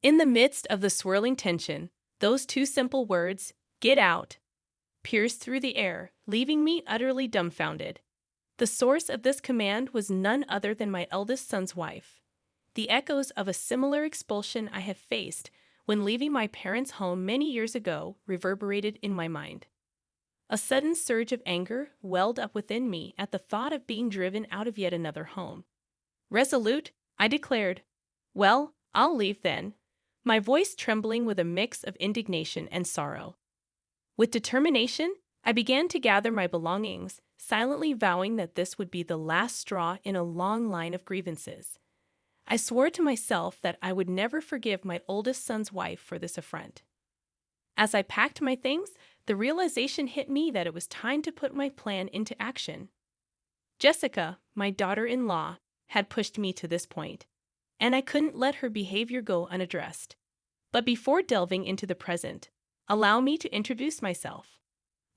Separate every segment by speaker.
Speaker 1: In the midst of the swirling tension, those two simple words, "Get out," pierced through the air, leaving me utterly dumbfounded. The source of this command was none other than my eldest son's wife. The echoes of a similar expulsion I have faced when leaving my parents' home many years ago reverberated in my mind. A sudden surge of anger welled up within me at the thought of being driven out of yet another home. Resolute, I declared, "Well, I'll leave then," my voice trembling with a mix of indignation and sorrow. With determination, I began to gather my belongings, silently vowing that this would be the last straw in a long line of grievances. I swore to myself that I would never forgive my oldest son's wife for this affront. As I packed my things, the realization hit me that it was time to put my plan into action. Jessica, my daughter-in-law, had pushed me to this point, and I couldn't let her behavior go unaddressed. But before delving into the present, allow me to introduce myself.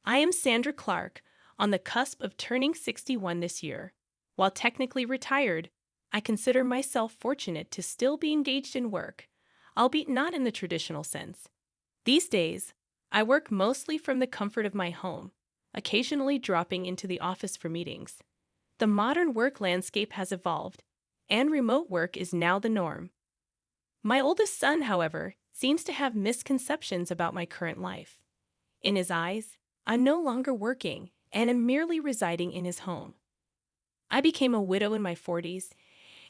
Speaker 1: I am Sandra Clark, on the cusp of turning 61 this year. While technically retired, I consider myself fortunate to still be engaged in work, albeit not in the traditional sense. These days, I work mostly from the comfort of my home, occasionally dropping into the office for meetings. The modern work landscape has evolved, and remote work is now the norm. My oldest son, however, seems to have misconceptions about my current life. In his eyes, I'm no longer working and am merely residing in his home. I became a widow in my 40s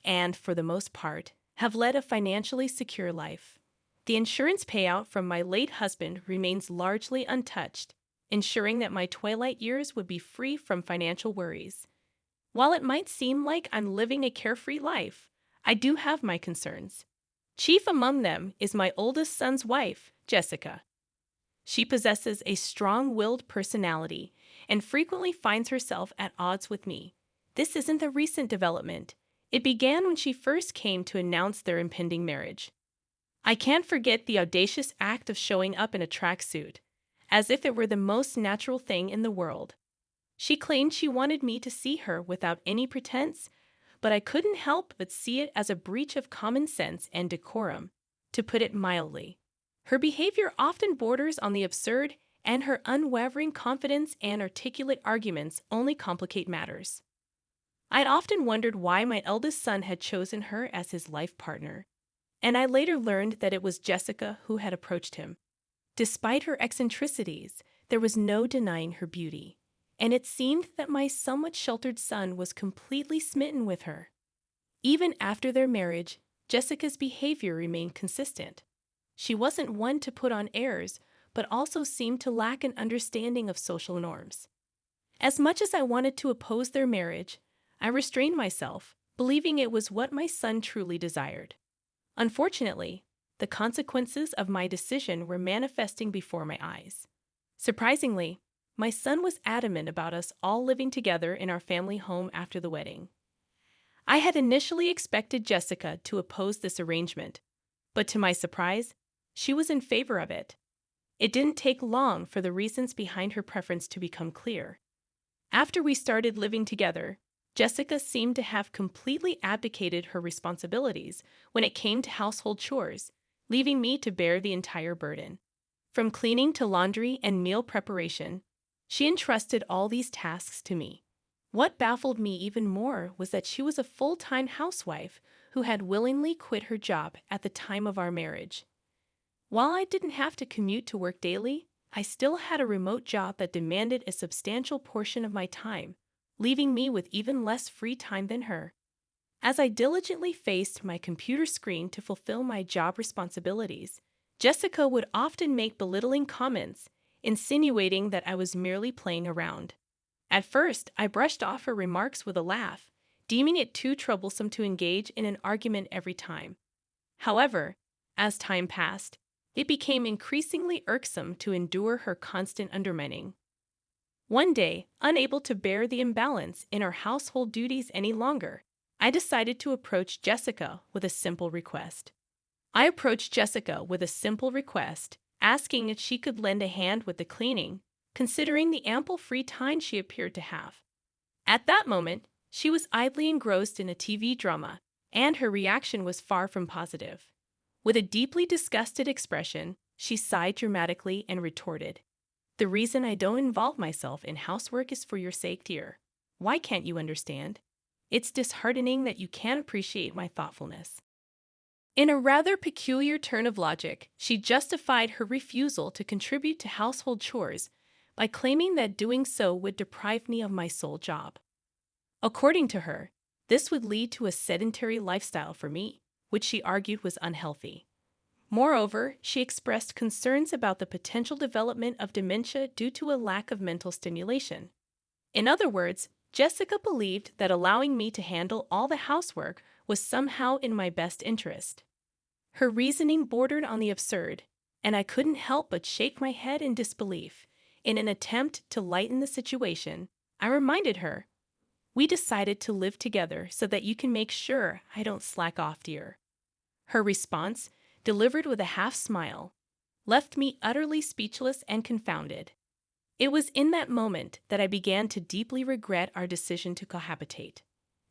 Speaker 1: and, for the most part, have led a financially secure life. The insurance payout from my late husband remains largely untouched, ensuring that my twilight years would be free from financial worries. While it might seem like I'm living a carefree life, I do have my concerns. Chief among them is my oldest son's wife, Jessica. She possesses a strong-willed personality and frequently finds herself at odds with me. This isn't a recent development. It began when she first came to announce their impending marriage. I can't forget the audacious act of showing up in a tracksuit, as if it were the most natural thing in the world. She claimed she wanted me to see her without any pretense, but I couldn't help but see it as a breach of common sense and decorum, to put it mildly. Her behavior often borders on the absurd, and her unwavering confidence and articulate arguments only complicate matters. I'd often wondered why my eldest son had chosen her as his life partner, and I later learned that it was Jessica who had approached him. Despite her eccentricities, there was no denying her beauty, and it seemed that my somewhat sheltered son was completely smitten with her. Even after their marriage, Jessica's behavior remained consistent. She wasn't one to put on airs, but also seemed to lack an understanding of social norms. As much as I wanted to oppose their marriage, I restrained myself, believing it was what my son truly desired. Unfortunately, the consequences of my decision were manifesting before my eyes. Surprisingly, my son was adamant about us all living together in our family home after the wedding. I had initially expected Jessica to oppose this arrangement, but to my surprise, she was in favor of it. It didn't take long for the reasons behind her preference to become clear. After we started living together, Jessica seemed to have completely abdicated her responsibilities when it came to household chores, leaving me to bear the entire burden. From cleaning to laundry and meal preparation, she entrusted all these tasks to me. What baffled me even more was that she was a full-time housewife who had willingly quit her job at the time of our marriage. While I didn't have to commute to work daily, I still had a remote job that demanded a substantial portion of my time, leaving me with even less free time than her. As I diligently faced my computer screen to fulfill my job responsibilities, Jessica would often make belittling comments, insinuating that I was merely playing around. At first, I brushed off her remarks with a laugh, deeming it too troublesome to engage in an argument every time. However, as time passed, it became increasingly irksome to endure her constant undermining. One day, unable to bear the imbalance in our household duties any longer, I decided to approach Jessica with a simple request. Asking if she could lend a hand with the cleaning, considering the ample free time she appeared to have. At that moment, she was idly engrossed in a TV drama, and her reaction was far from positive. With a deeply disgusted expression, she sighed dramatically and retorted, "The reason I don't involve myself in housework is for your sake, dear. Why can't you understand? It's disheartening that you can't appreciate my thoughtfulness." In a rather peculiar turn of logic, she justified her refusal to contribute to household chores by claiming that doing so would deprive me of my sole job. According to her, this would lead to a sedentary lifestyle for me, which she argued was unhealthy. Moreover, she expressed concerns about the potential development of dementia due to a lack of mental stimulation. In other words, Jessica believed that allowing me to handle all the housework was somehow in my best interest. Her reasoning bordered on the absurd, and I couldn't help but shake my head in disbelief. In an attempt to lighten the situation, I reminded her, "We decided to live together so that you can make sure I don't slack off, dear." Her response, delivered with a half smile, left me utterly speechless and confounded. It was in that moment that I began to deeply regret our decision to cohabitate.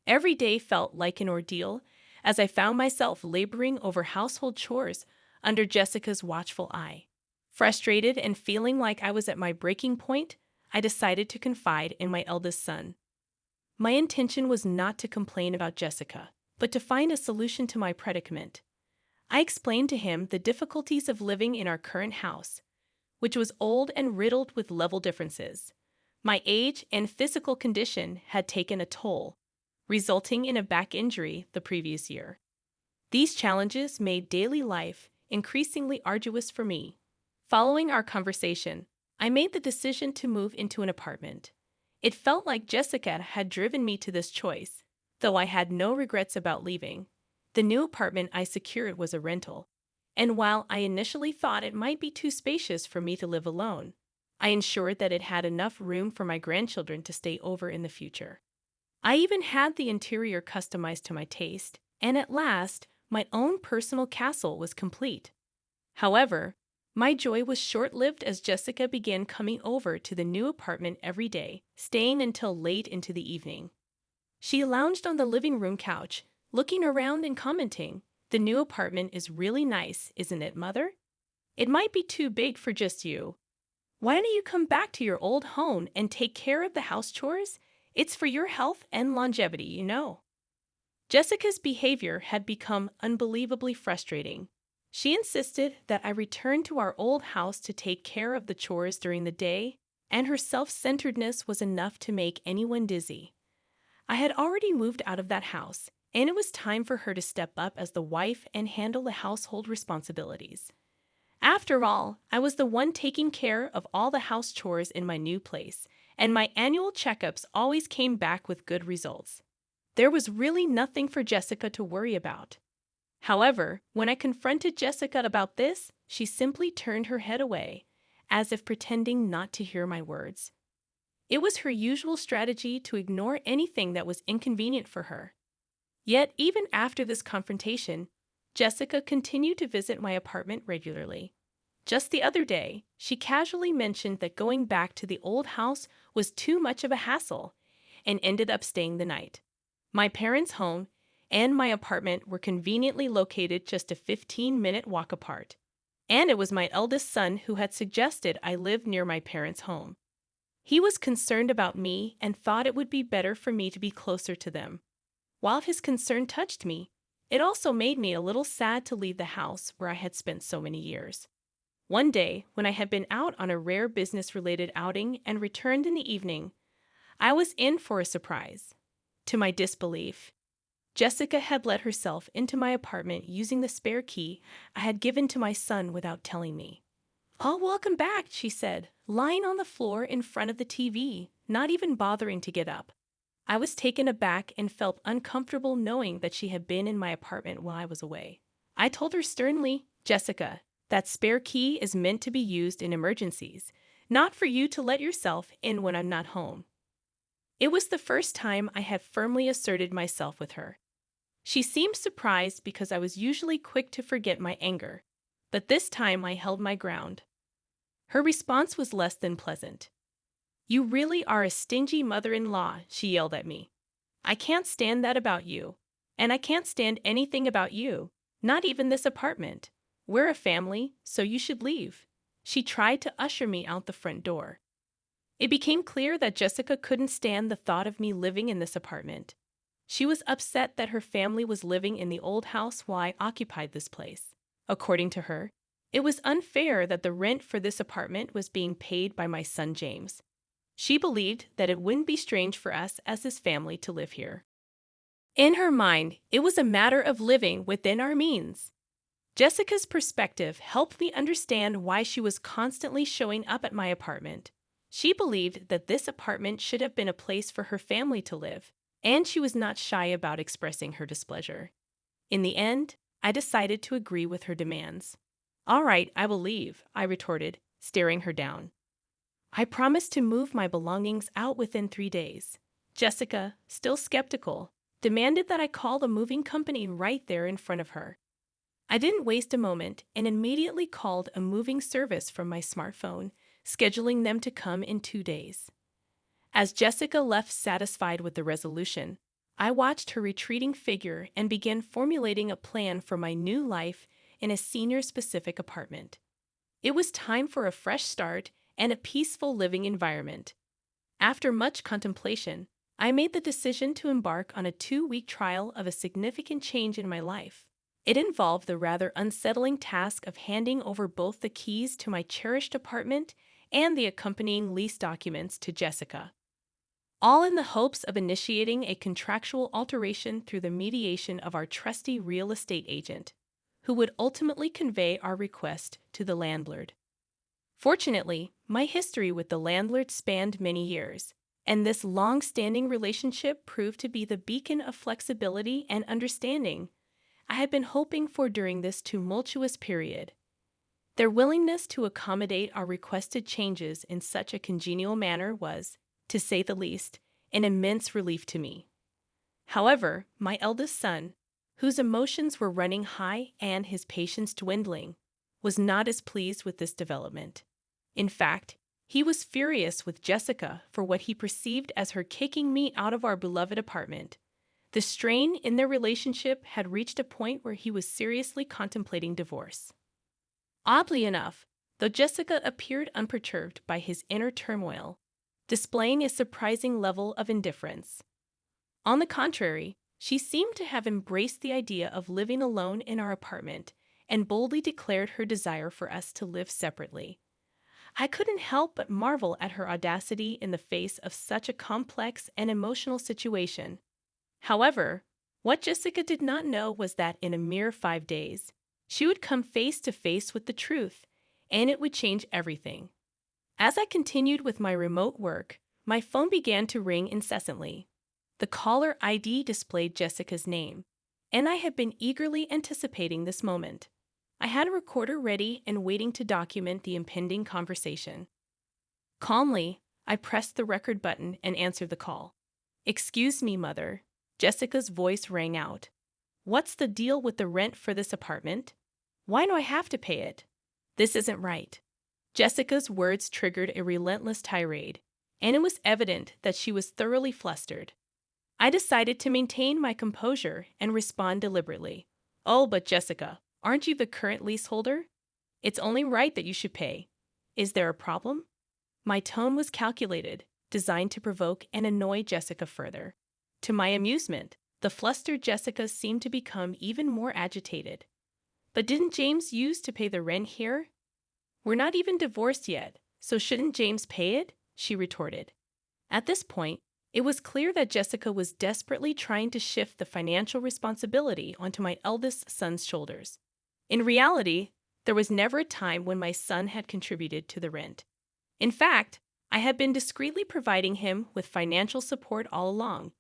Speaker 1: Every day felt like an ordeal as I found myself laboring over household chores under Jessica's watchful eye. Frustrated and feeling like I was at my breaking point, I decided to confide in my eldest son. My intention was not to complain about Jessica, but to find a solution to my predicament. I explained to him the difficulties of living in our current house, which was old and riddled with level differences. My age and physical condition had taken a toll, resulting in a back injury the previous year. These challenges made daily life increasingly arduous for me. Following our conversation, I made the decision to move into an apartment. It felt like Jessica had driven me to this choice, though I had no regrets about leaving. The new apartment I secured was a rental, and while I initially thought it might be too spacious for me to live alone, I ensured that it had enough room for my grandchildren to stay over in the future. I even had the interior customized to my taste, and at last, my own personal castle was complete. However, my joy was short-lived as Jessica began coming over to the new apartment every day, staying until late into the evening. She lounged on the living room couch, looking around and commenting, "The new apartment is really nice, isn't it, Mother? It might be too big for just you. Why don't you come back to your old home and take care of the house chores? It's for your health and longevity, you know." Jessica's behavior had become unbelievably frustrating. She insisted that I return to our old house to take care of the chores during the day, and her self-centeredness was enough to make anyone dizzy. I had already moved out of that house, and it was time for her to step up as the wife and handle the household responsibilities. After all, I was the one taking care of all the house chores in my new place, and my annual checkups always came back with good results. There was really nothing for Jessica to worry about. However, when I confronted Jessica about this, she simply turned her head away, as if pretending not to hear my words. It was her usual strategy to ignore anything that was inconvenient for her. Yet, even after this confrontation, Jessica continued to visit my apartment regularly. Just the other day, she casually mentioned that going back to the old house was too much of a hassle and ended up staying the night. My parents' home and my apartment were conveniently located just a 15-minute walk apart, and it was my eldest son who had suggested I live near my parents' home. He was concerned about me and thought it would be better for me to be closer to them. While his concern touched me, it also made me a little sad to leave the house where I had spent so many years. One day, when I had been out on a rare business-related outing and returned in the evening, I was in for a surprise. To my disbelief, Jessica had let herself into my apartment using the spare key I had given to my son without telling me. "Oh, welcome back," she said, lying on the floor in front of the TV, not even bothering to get up. I was taken aback and felt uncomfortable knowing that she had been in my apartment while I was away. I told her sternly, "Jessica, that spare key is meant to be used in emergencies, not for you to let yourself in when I'm not home." It was the first time I had firmly asserted myself with her. She seemed surprised because I was usually quick to forget my anger, but this time I held my ground. Her response was less than pleasant. "You really are a stingy mother-in-law," she yelled at me. "I can't stand that about you, and I can't stand anything about you. Not even this apartment. We're a family, so you should leave. She tried to usher me out the front door. It became clear that Jessica couldn't stand the thought of me living in this apartment. She was upset that her family was living in the old house while I occupied this place. According to her, it was unfair that the rent for this apartment was being paid by my son James. She believed that it wouldn't be strange for us as his family to live here. In her mind, it was a matter of living within our means. Jessica's perspective helped me understand why she was constantly showing up at my apartment. She believed that this apartment should have been a place for her family to live, and she was not shy about expressing her displeasure. In the end, I decided to agree with her demands. "All right, I will leave," I retorted, staring her down. I promised to move my belongings out within 3 days. Jessica, still skeptical, demanded that I call the moving company right there in front of her. I didn't waste a moment and immediately called a moving service from my smartphone, scheduling them to come in 2 days. As Jessica left satisfied with the resolution, I watched her retreating figure and began formulating a plan for my new life in a senior-specific apartment. It was time for a fresh start and a peaceful living environment. After much contemplation, I made the decision to embark on a 2-week trial of a significant change in my life. It involved the rather unsettling task of handing over both the keys to my cherished apartment and the accompanying lease documents to Jessica, all in the hopes of initiating a contractual alteration through the mediation of our trusty real estate agent, who would ultimately convey our request to the landlord. Fortunately, my history with the landlord spanned many years, and this long-standing relationship proved to be the beacon of flexibility and understanding I had been hoping for during this tumultuous period. Their willingness to accommodate our requested changes in such a congenial manner was, to say the least, an immense relief to me. However, my eldest son, whose emotions were running high and his patience dwindling, was not as pleased with this development. In fact, he was furious with Jessica for what he perceived as her kicking me out of our beloved apartment. The strain in their relationship had reached a point where he was seriously contemplating divorce. Oddly enough, though Jessica appeared unperturbed by his inner turmoil, displaying a surprising level of indifference. On the contrary, she seemed to have embraced the idea of living alone in our apartment and boldly declared her desire for us to live separately. I couldn't help but marvel at her audacity in the face of such a complex and emotional situation. However, what Jessica did not know was that in a mere 5 days, she would come face to face with the truth, and it would change everything. As I continued with my remote work, my phone began to ring incessantly. The caller ID displayed Jessica's name, and I had been eagerly anticipating this moment. I had a recorder ready and waiting to document the impending conversation. Calmly, I pressed the record button and answered the call. "Excuse me, Mother." Jessica's voice rang out. "What's the deal with the rent for this apartment? Why do I have to pay it? This isn't right." Jessica's words triggered a relentless tirade, and it was evident that she was thoroughly flustered. I decided to maintain my composure and respond deliberately. "Oh, but Jessica, aren't you the current leaseholder? It's only right that you should pay. Is there a problem?" My tone was calculated, designed to provoke and annoy Jessica further. To my amusement, the flustered Jessica seemed to become even more agitated. "But didn't James used to pay the rent here? We're not even divorced yet, so shouldn't James pay it?" she retorted. At this point, it was clear that Jessica was desperately trying to shift the financial responsibility onto my eldest son's shoulders. In reality, there was never a time when my son had contributed to the rent. In fact, I had been discreetly providing him with financial support all along.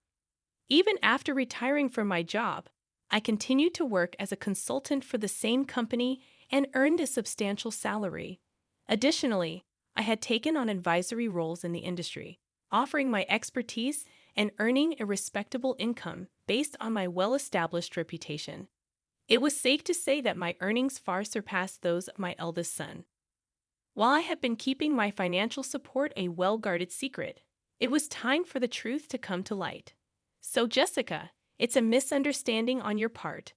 Speaker 1: Even after retiring from my job, I continued to work as a consultant for the same company and earned a substantial salary. Additionally, I had taken on advisory roles in the industry, offering my expertise and earning a respectable income based on my well-established reputation. It was safe to say that my earnings far surpassed those of my eldest son. While I had been keeping my financial support a well-guarded secret, it was time for the truth to come to light. "So, Jessica, it's a misunderstanding on your part.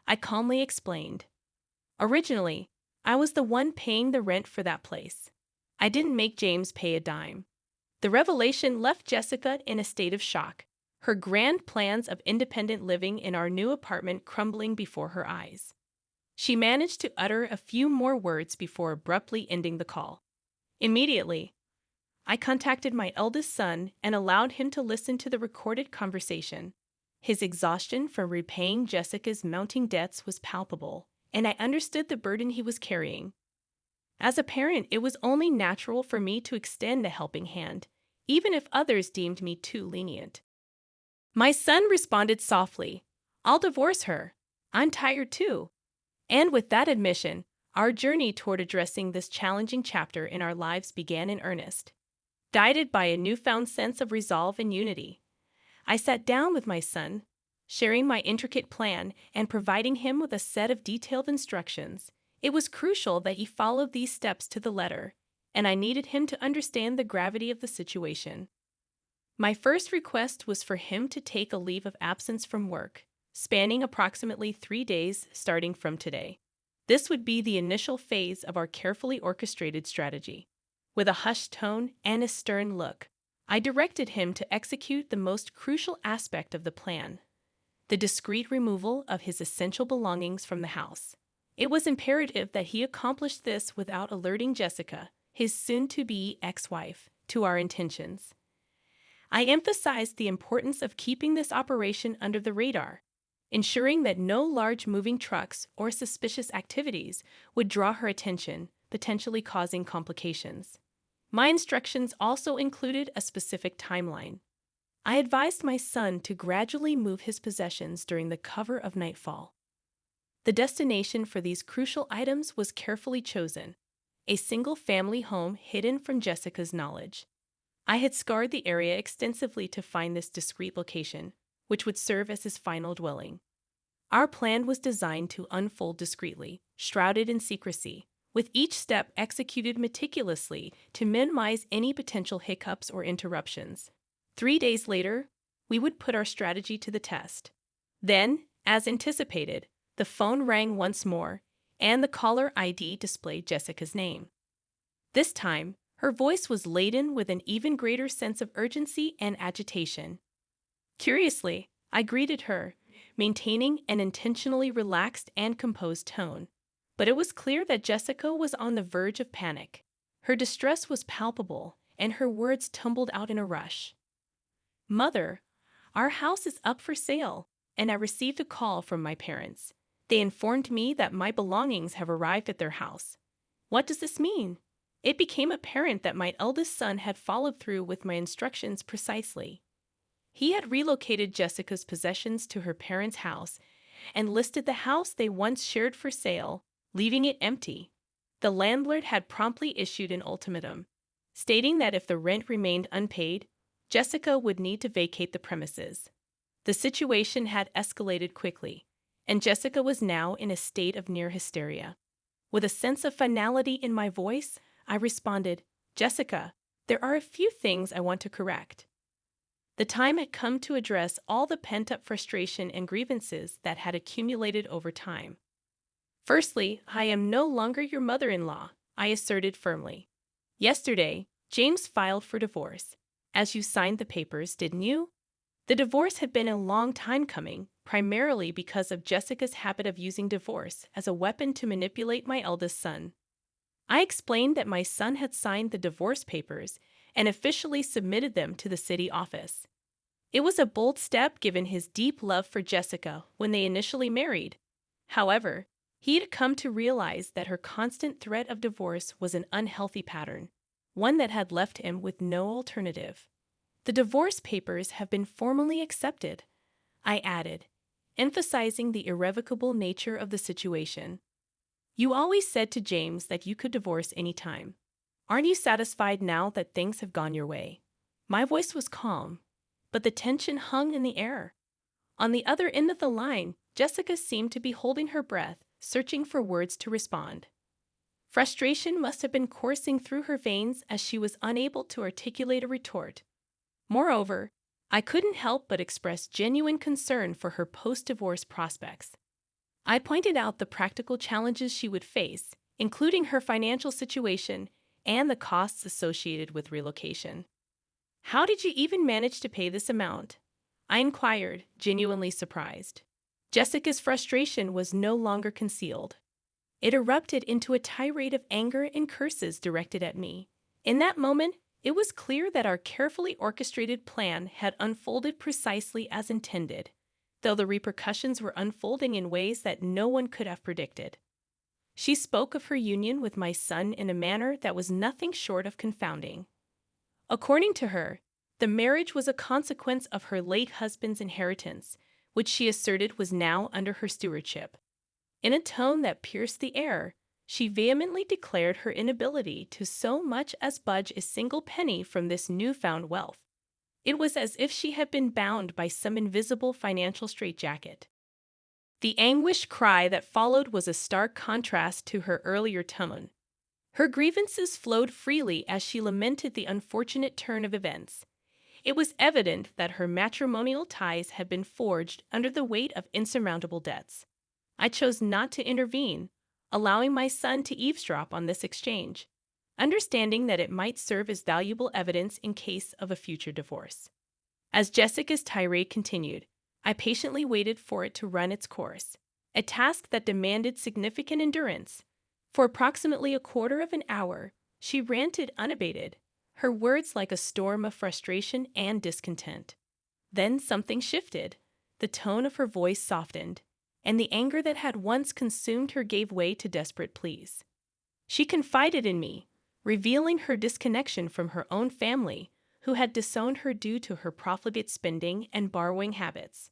Speaker 1: I calmly explained. Originally, I was the one paying the rent for that place. I didn't make James pay a dime. The revelation left Jessica in a state of shock, her grand plans of independent living in our new apartment crumbling before her eyes. She managed to utter a few more words before abruptly ending the call. Immediately, I contacted my eldest son and allowed him to listen to the recorded conversation. His exhaustion from repaying Jessica's mounting debts was palpable, and I understood the burden he was carrying. As a parent, it was only natural for me to extend a helping hand, even if others deemed me too lenient. My son responded softly, "I'll divorce her. I'm tired too." And with that admission, our journey toward addressing this challenging chapter in our lives began in earnest. Guided by a newfound sense of resolve and unity, I sat down with my son, sharing my intricate plan and providing him with a set of detailed instructions. It was crucial that he followed these steps to the letter, and I needed him to understand the gravity of the situation. My first request was for him to take a leave of absence from work, spanning approximately 3 days starting from today. This would be the initial phase of our carefully orchestrated strategy. With a hushed tone and a stern look, I directed him to execute the most crucial aspect of the plan: the discreet removal of his essential belongings from the house. It was imperative that he accomplish this without alerting Jessica, his soon-to-be ex-wife, to our intentions. I emphasized the importance of keeping this operation under the radar, ensuring that no large moving trucks or suspicious activities would draw her attention, potentially causing complications. My instructions also included a specific timeline. I advised my son to gradually move his possessions during the cover of nightfall. The destination for these crucial items was carefully chosen: a single-family home hidden from Jessica's knowledge. I had scoured the area extensively to find this discreet location, which would serve as his final dwelling. Our plan was designed to unfold discreetly, shrouded in secrecy, with each step executed meticulously to minimize any potential hiccups or interruptions. 3 days later, we would put our strategy to the test. Then, as anticipated, the phone rang once more, and the caller ID displayed Jessica's name. This time, her voice was laden with an even greater sense of urgency and agitation. Curiously, I greeted her, maintaining an intentionally relaxed and composed tone. But it was clear that Jessica was on the verge of panic. Her distress was palpable, and her words tumbled out in a rush. "Mother, our house is up for sale, and I received a call from my parents. They informed me that my belongings have arrived at their house. What does this mean?" It became apparent that my eldest son had followed through with my instructions precisely. He had relocated Jessica's possessions to her parents' house and listed the house they once shared for sale, leaving it empty. The landlord had promptly issued an ultimatum, stating that if the rent remained unpaid, Jessica would need to vacate the premises. The situation had escalated quickly, and Jessica was now in a state of near hysteria. With a sense of finality in my voice, I responded, "Jessica, there are a few things I want to correct." The time had come to address all the pent-up frustration and grievances that had accumulated over time. "Firstly, I am no longer your mother-in-law," I asserted firmly. "Yesterday, James filed for divorce. As you signed the papers, didn't you?" The divorce had been a long time coming, primarily because of Jessica's habit of using divorce as a weapon to manipulate my eldest son. I explained that my son had signed the divorce papers and officially submitted them to the city office. It was a bold step given his deep love for Jessica when they initially married. However, he had come to realize that her constant threat of divorce was an unhealthy pattern, one that had left him with no alternative. "The divorce papers have been formally accepted," I added, emphasizing the irrevocable nature of the situation. "You always said to James that you could divorce any time. Aren't you satisfied now that things have gone your way?" My voice was calm, but the tension hung in the air. On the other end of the line, Jessica seemed to be holding her breath, searching for words to respond. Frustration must have been coursing through her veins as she was unable to articulate a retort. Moreover, I couldn't help but express genuine concern for her post-divorce prospects. I pointed out the practical challenges she would face, including her financial situation and the costs associated with relocation. How did you even manage to pay this amount? I inquired, genuinely surprised. Jessica's frustration was no longer concealed. It erupted into a tirade of anger and curses directed at me. In that moment, it was clear that our carefully orchestrated plan had unfolded precisely as intended, though the repercussions were unfolding in ways that no one could have predicted. She spoke of her union with my son in a manner that was nothing short of confounding. According to her, the marriage was a consequence of her late husband's inheritance, which she asserted was now under her stewardship. In a tone that pierced the air, she vehemently declared her inability to so much as budge a single penny from this newfound wealth. It was as if she had been bound by some invisible financial straitjacket. The anguished cry that followed was a stark contrast to her earlier tone. Her grievances flowed freely as she lamented the unfortunate turn of events. It was evident that her matrimonial ties had been forged under the weight of insurmountable debts. I chose not to intervene, allowing my son to eavesdrop on this exchange, understanding that it might serve as valuable evidence in case of a future divorce. As Jessica's tirade continued, I patiently waited for it to run its course, a task that demanded significant endurance. For approximately a quarter of an hour, she ranted unabated, her words like a storm of frustration and discontent. Then something shifted. The tone of her voice softened, and the anger that had once consumed her gave way to desperate pleas. She confided in me, revealing her disconnection from her own family, who had disowned her due to her profligate spending and borrowing habits.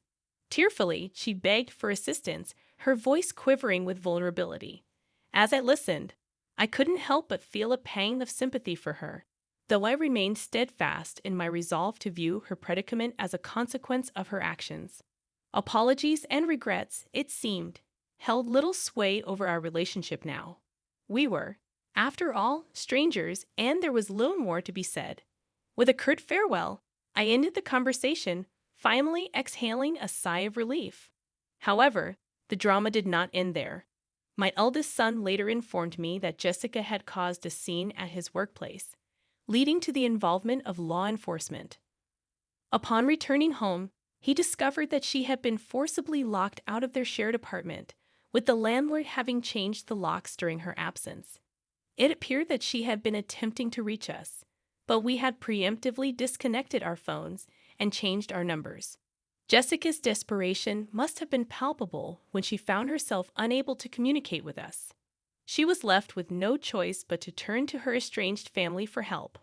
Speaker 1: Tearfully, she begged for assistance, her voice quivering with vulnerability. As I listened, I couldn't help but feel a pang of sympathy for her, though I remained steadfast in my resolve to view her predicament as a consequence of her actions. Apologies and regrets, it seemed, held little sway over our relationship now. We were, after all, strangers, and there was little more to be said. With a curt farewell, I ended the conversation, finally exhaling a sigh of relief. However, the drama did not end there. My eldest son later informed me that Jessica had caused a scene at his workplace, leading to the involvement of law enforcement. Upon returning home, he discovered that she had been forcibly locked out of their shared apartment, with the landlord having changed the locks during her absence. It appeared that she had been attempting to reach us, but we had preemptively disconnected our phones and changed our numbers. Jessica's desperation must have been palpable when she found herself unable to communicate with us. She was left with no choice but to turn to her estranged family for help.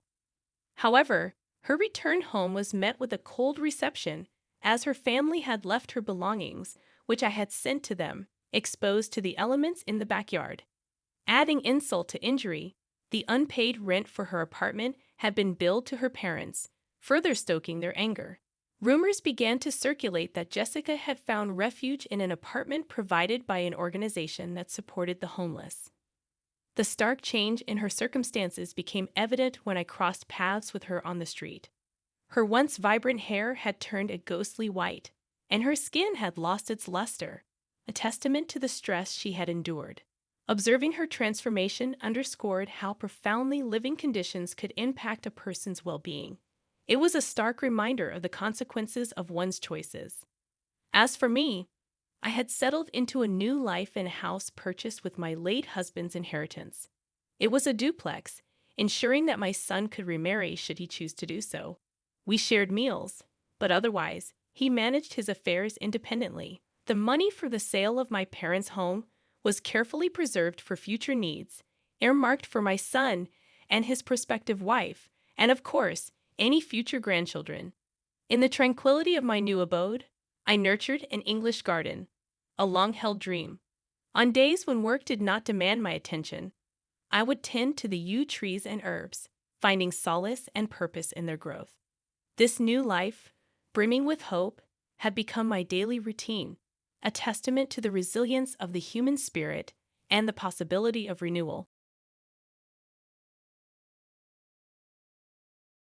Speaker 1: However, her return home was met with a cold reception, as her family had left her belongings, which I had sent to them, exposed to the elements in the backyard. Adding insult to injury, the unpaid rent for her apartment had been billed to her parents, further stoking their anger. Rumors began to circulate that Jessica had found refuge in an apartment provided by an organization that supported the homeless. The stark change in her circumstances became evident when I crossed paths with her on the street. Her once vibrant hair had turned a ghostly white, and her skin had lost its luster, a testament to the stress she had endured. Observing her transformation underscored how profoundly living conditions could impact a person's well-being. It was a stark reminder of the consequences of one's choices. As for me, I had settled into a new life in a house purchased with my late husband's inheritance. It was a duplex, ensuring that my son could remarry should he choose to do so. We shared meals, but otherwise, he managed his affairs independently. The money for the sale of my parents' home was carefully preserved for future needs, earmarked for my son and his prospective wife, and of course, any future grandchildren. In the tranquility of my new abode, I nurtured an English garden, a long-held dream. On days when work did not demand my attention, I would tend to the yew trees and herbs, finding solace and purpose in their growth. This new life, brimming with hope, had become my daily routine, a testament to the resilience of the human spirit and the possibility of renewal.